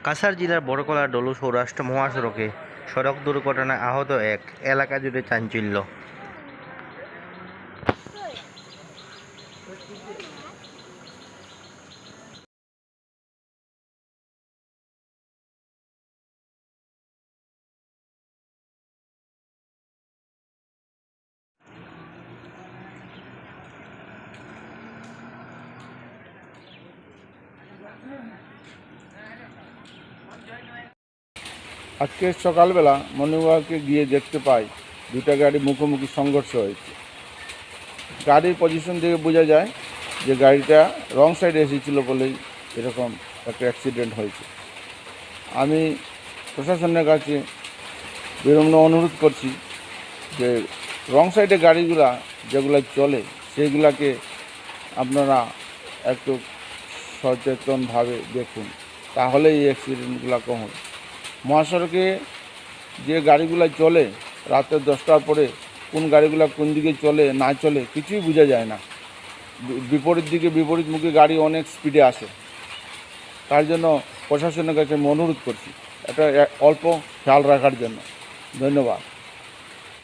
কাছাড় জেলার বড়কলা ডলু সৌরাষ্ট্র মহাসড়কে সড়ক দুর্ঘটনায় আহত এক, এলাকা জুড়ে চাঞ্চল্য। আজকে সকালবেলা মর্নিং ওয়াকে গিয়ে দেখতে পাই দুটা গাড়ি মুখোমুখি সংঘর্ষ হয়েছে। গাড়ির পজিশন থেকে বোঝা যায় যে গাড়িটা রং সাইডে এসেছিলো বলেই এরকম একটা অ্যাক্সিডেন্ট হয়েছে। আমি প্রশাসনের কাছে বিনম্র অনুরোধ করছি যে রং সাইডে গাড়িগুলা যেগুলো চলে সেইগুলাকে আপনারা একটু সচেতনভাবে দেখুন, তাহলে এই অ্যাক্সিডেন্টগুলো কম হবে। মহাসড়কে যে গাড়িগুলো চলে রাতের 10টার পরে কোন গাড়িগুলো কোন দিকে চলে না চলে কিছুই বোঝা যায় না। বিপরীতমুখী গাড়ি অনেক স্পিডে আসে। তার জন্য প্রশাসনের কাছে আমি অনুরোধ করছি এটা অল্প খেয়াল রাখার জন্য। ধন্যবাদ।